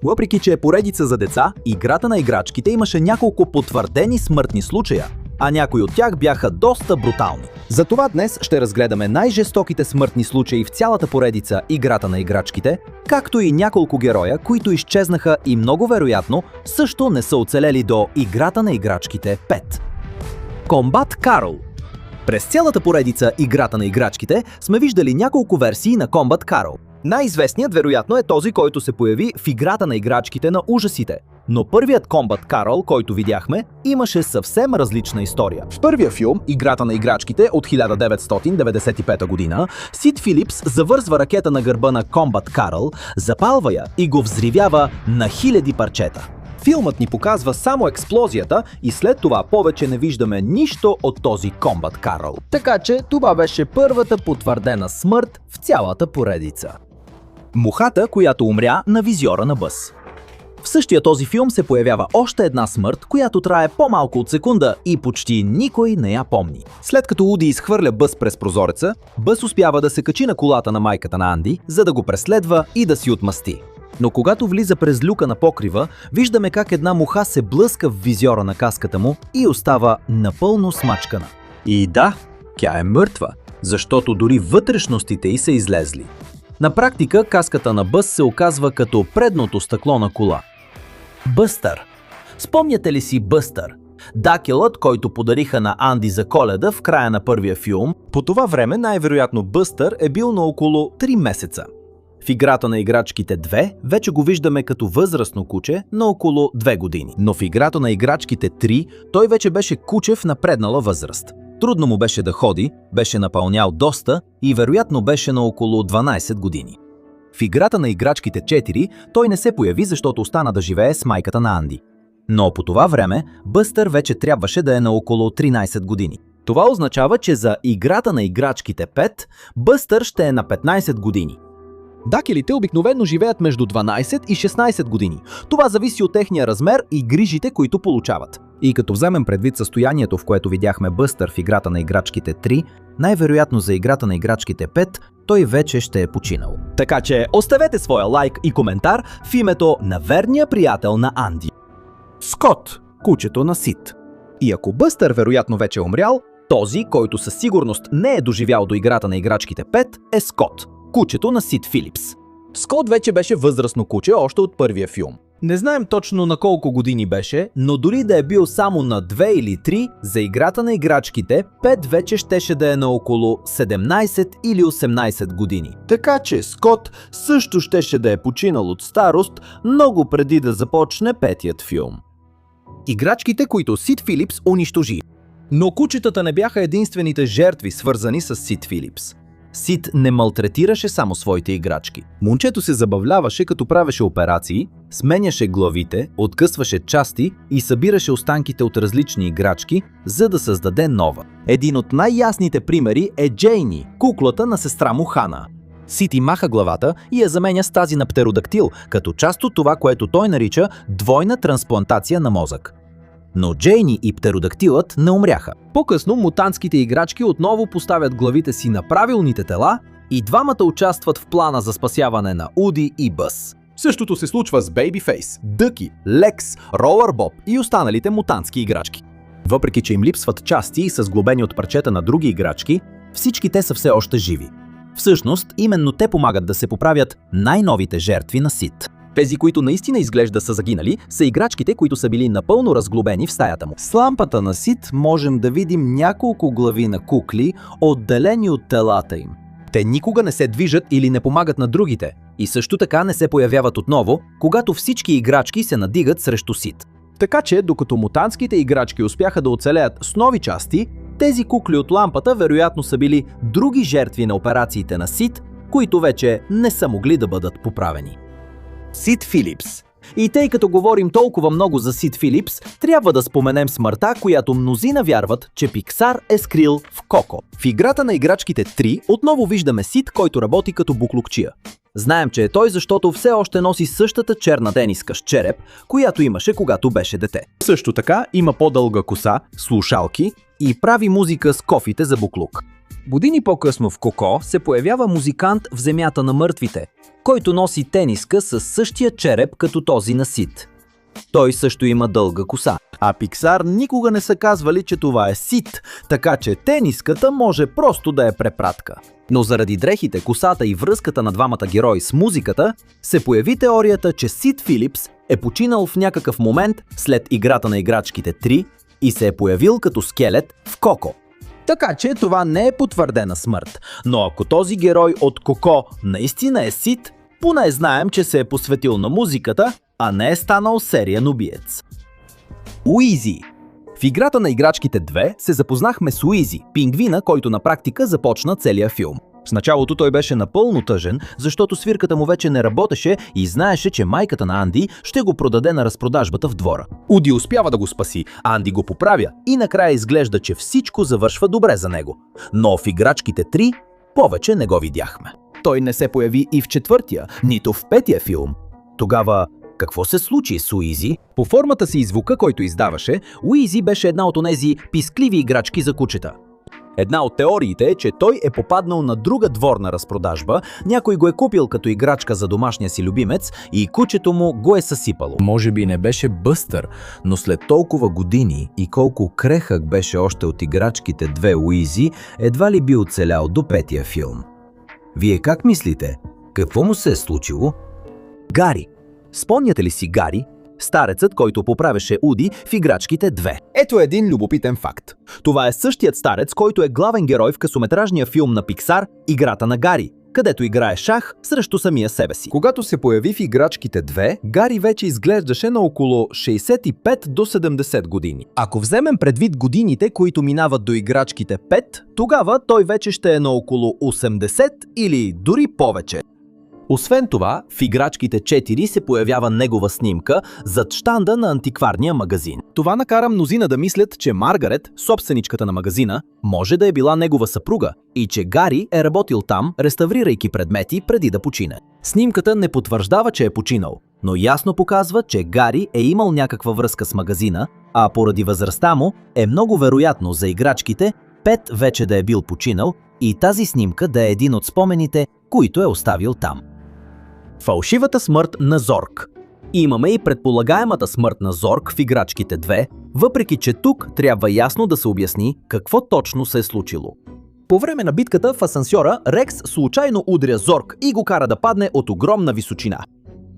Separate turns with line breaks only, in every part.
Въпреки че е поредица за деца, Играта на играчките имаше няколко потвърдени смъртни случая, а някои от тях бяха доста брутални. Затова днес ще разгледаме най-жестоките смъртни случаи в цялата поредица Играта на играчките, както и няколко героя, които изчезнаха и много вероятно също не са оцелели до Играта на играчките 5. Комбат Карл. През цялата поредица Играта на играчките сме виждали няколко версии на Комбат Карл. Най-известният вероятно е този, който се появи в Играта на играчките на ужасите. Но първият Комбат Карл, който видяхме, имаше съвсем различна история. В първия филм Играта на играчките от 1995 година Сид Филипс завързва ракета на гърба на Комбат Карл, запалва я и го взривява на хиляди парчета. Филмът ни показва само експлозията и след това повече не виждаме нищо от този Комбат Карл. Така че това беше първата потвърдена смърт в цялата поредица. Мухата, която умря на визиора на Бъс. В същия този филм се появява още една смърт, която трае по-малко от секунда и почти никой не я помни. След като Уди изхвърля Бъс през прозореца, Бъс успява да се качи на колата на майката на Анди, за да го преследва и да си отмъсти. Но когато влиза през люка на покрива, виждаме как една муха се блъска в визиора на каската му и остава напълно смачкана. И да, тя е мъртва, защото дори вътрешностите й са излезли. На практика каската на Бъс се оказва като предното стъкло на кола. Бъстър. Спомняте ли си Бъстър? Дакелът, който подариха на Анди за Коледа в края на първия филм. По това време най-вероятно Бъстър е бил на около 3 месеца. В Играта на играчките 2 вече го виждаме като възрастно куче на около 2 години. Но в Играта на играчките 3 той вече беше куче в напреднала възраст. Трудно му беше да ходи, беше напълнял доста и вероятно беше на около 12 години. В Играта на играчките 4 той не се появи, защото остана да живее с майката на Анди. Но по това време Бъстър вече трябваше да е на около 13 години. Това означава, че за Играта на играчките 5 Бъстър ще е на 15 години. Дакелите обикновено живеят между 12 и 16 години. Това зависи от техния размер и грижите, които получават. И като вземем предвид състоянието, в което видяхме Бъстър в Играта на играчките 3, най-вероятно за Играта на играчките 5 той вече ще е починал. Така че оставете своя лайк и коментар в името на верния приятел на Анди. Скот, кучето на Сид. И ако Бъстър вероятно вече е умрял, този, който със сигурност не е доживял до Играта на играчките 5, е Скот, кучето на Сид Филипс. Скот вече беше възрастно куче още от първия филм. Не знаем точно на колко години беше, но дори да е бил само на 2 или 3, за Играта на играчките 5 вече щеше да е на около 17 или 18 години. Така че Скот също щеше да е починал от старост много преди да започне петият филм. Играчките, които Сид Филипс унищожи. Но кучетата не бяха единствените жертви, свързани с Сид Филипс. Сид не малтретираше само своите играчки. Момчето се забавляваше, като правеше операции, сменяше главите, откъсваше части и събираше останките от различни играчки, за да създаде нова. Един от най-ясните примери е Джейни, куклата на сестра му Хана. Сид й маха главата и я заменя с тази на птеродактил, като част от това, което той нарича двойна трансплантация на мозък. Но Джейни и птеродактилът не умряха. По-късно мутантските играчки отново поставят главите си на правилните тела и двамата участват в плана за спасяване на Уди и Бъс. Същото се случва с Бейбифейс, Дъки, Лекс, Ролър Боб и останалите мутантски играчки. Въпреки че им липсват части и са сглобени от парчета на други играчки, всички те са все още живи. Всъщност, именно те помагат да се поправят най-новите жертви на Сид. Тези, които наистина изглежда са загинали, са играчките, които са били напълно разглобени в стаята му. С лампата на Сид можем да видим няколко глави на кукли, отделени от телата им. Те никога не се движат или не помагат на другите и също така не се появяват отново, когато всички играчки се надигат срещу Сид. Така че, докато мутантските играчки успяха да оцелеят с нови части, тези кукли от лампата вероятно са били други жертви на операциите на Сид, които вече не са могли да бъдат поправени. Сид Филипс. И тъй като говорим толкова много за Сид Филипс, трябва да споменем смъртта, която мнозина вярват, че Пиксар е скрил в Коко. В Играта на играчките 3 отново виждаме Сид, който работи като буклукчия. Знаем, че е той, защото все още носи същата черна тениска с череп, която имаше когато беше дете. Също така има по-дълга коса, слушалки и прави музика с кофите за буклук. Години по-късно в Коко се появява музикант в земята на мъртвите, който носи тениска със същия череп като този на Сид. Той също има дълга коса. А Пиксар никога не са казвали, че това е Сид, така че тениската може просто да е препратка. Но заради дрехите, косата и връзката на двамата герои с музиката, се появи теорията, че Сид Филипс е починал в някакъв момент след Играта на играчките 3 и се е появил като скелет в Коко. Така че това не е потвърдена смърт, но ако този герой от Коко наистина е Сид, поне знаем, че се е посветил на музиката, а не е станал сериен убиец. Уизи. В Играта на играчките 2 се запознахме с Уизи, пингвина, който на практика започна целия филм. В началото той беше напълно тъжен, защото свирката му вече не работеше и знаеше, че майката на Анди ще го продаде на разпродажбата в двора. Уди успява да го спаси, Анди го поправя и накрая изглежда, че всичко завършва добре за него. Но в Играчките 3 повече не го видяхме. Той не се появи и в четвъртия, нито в петия филм. Тогава какво се случи с Уизи? По формата си и звука, който издаваше, Уизи беше една от онези пискливи играчки за кучета. Една от теориите е, че той е попаднал на друга дворна разпродажба, някой го е купил като играчка за домашния си любимец и кучето му го е съсипало. Може би не беше Бъстър, но след толкова години и колко крехък беше още от Играчките 2 Уизи, едва ли би оцелял до петия филм. Вие как мислите? Какво му се е случило? Гари. Спомняте ли си Гари? Старецът, който поправяше Уди в Играчките 2. Ето един любопитен факт. Това е същият старец, който е главен герой в късометражния филм на Пиксар «Играта на Гари», където играе шах срещу самия себе си. Когато се появи в Играчките 2, Гари вече изглеждаше на около 65 до 70 години. Ако вземем предвид годините, които минават до Играчките 5, тогава той вече ще е на около 80 или дори повече. Освен това, в Играчките 4 се появява негова снимка зад щанда на антикварния магазин. Това накара мнозина да мислят, че Маргарет, собственичката на магазина, може да е била негова съпруга и че Гари е работил там, реставрирайки предмети преди да почине. Снимката не потвърждава, че е починал, но ясно показва, че Гари е имал някаква връзка с магазина, а поради възрастта му е много вероятно за Играчките 5 вече да е бил починал и тази снимка да е един от спомените, които е оставил там. Фалшивата смърт на Зорг. Имаме и предполагаемата смърт на Зорг в Играчките 2, въпреки че тук трябва ясно да се обясни какво точно се е случило. По време на битката в асансьора Рекс случайно удря Зорг и го кара да падне от огромна височина.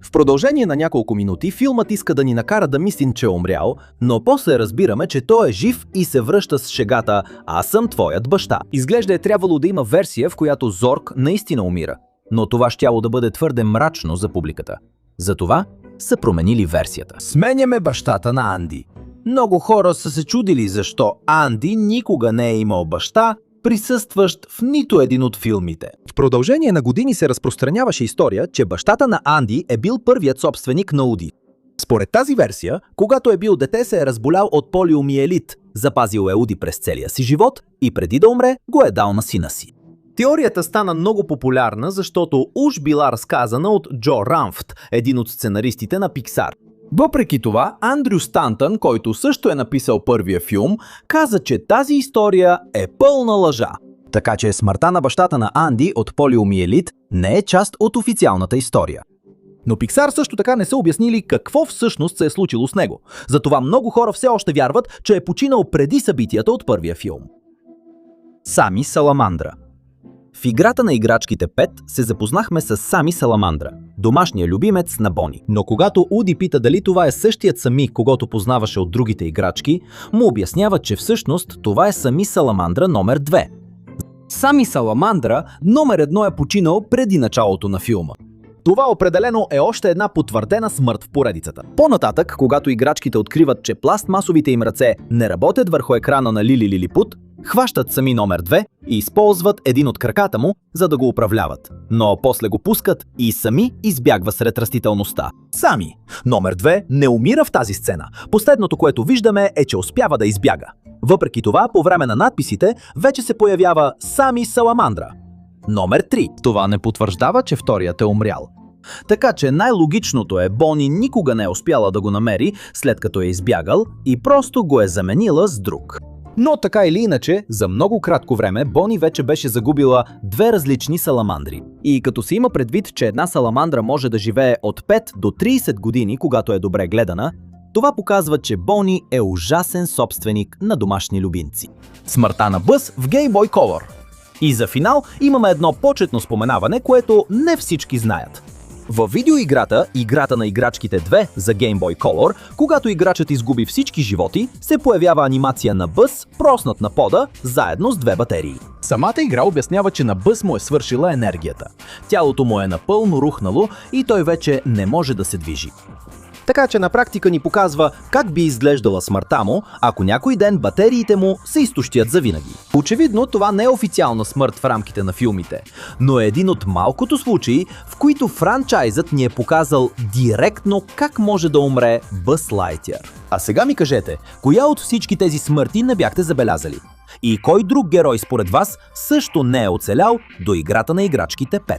В продължение на няколко минути филмът иска да ни накара да мислим, че е умрял, но после разбираме, че той е жив и се връща с шегата «Аз съм твоят баща». Изглежда е трябвало да има версия, в която Зорг наистина умира, но това щяло да бъде твърде мрачно за публиката. Затова са променили версията. Сменяме бащата на Анди. Много хора са се чудили защо Анди никога не е имал баща, присъстващ в нито един от филмите. В продължение на години се разпространяваше история, че бащата на Анди е бил първият собственик на Уди. Според тази версия, когато е бил дете, се е разболял от полиомиелит, запазил е Уди през целия си живот и преди да умре го е дал на сина си. Теорията стана много популярна, защото уж била разказана от Джо Ранфт, един от сценаристите на Пиксар. Въпреки това, Андрю Стантън, който също е написал първия филм, каза, че тази история е пълна лъжа. Така че смъртта на бащата на Анди от полиомиелит не е част от официалната история. Но Пиксар също така не са обяснили какво всъщност се е случило с него. Затова много хора все още вярват, че е починал преди събитията от първия филм. Сами Саламандра. В Играта на играчките 5 се запознахме с Сами Саламандра, домашния любимец на Бони. Но когато Уди пита дали това е същият Сами, когото познаваше от другите играчки, му обяснява, че всъщност това е Сами Саламандра номер 2. Сами Саламандра номер 1 е починал преди началото на филма. Това определено е още една потвърдена смърт в поредицата. По-нататък, когато играчките откриват, че пластмасовите им ръце не работят върху екрана на Лили Лилипут, хващат Сами номер 2 и използват един от краката му, за да го управляват. Но после го пускат и Сами избягва сред растителността. Сами номер 2 не умира в тази сцена. Последното, което виждаме, е, че успява да избяга. Въпреки това, по време на надписите вече се появява Сами Саламандра. Номер 3. Това не потвърждава, че вторият е умрял. Така че най-логичното е Бони никога не е успяла да го намери, след като е избягал, и просто го е заменила с друг. Но така или иначе, за много кратко време Бони вече беше загубила две различни саламандри. И като се има предвид, че една саламандра може да живее от 5 до 30 години, когато е добре гледана, това показва, че Бони е ужасен собственик на домашни любимци. Смъртта на Бъз в Game Boy Color. И за финал имаме едно почетно споменаване, което не всички знаят. Във видеоиграта Играта на играчките 2 за Game Boy Color, когато играчът изгуби всички животи, се появява анимация на Бъз, проснат на пода, заедно с две батерии. Самата игра обяснява, че на Бъз му е свършила енергията. Тялото му е напълно рухнало и той вече не може да се движи. Така че на практика ни показва как би изглеждала смъртта му, ако някой ден батериите му се изтощят завинаги. Очевидно, това не е официална смърт в рамките на филмите, но е един от малкото случаи, в които франчайзът ни е показал директно как може да умре Бъз Лайтиър. А сега ми кажете, коя от всички тези смърти не бяхте забелязали? И кой друг герой според вас също не е оцелял до Играта на играчките 5?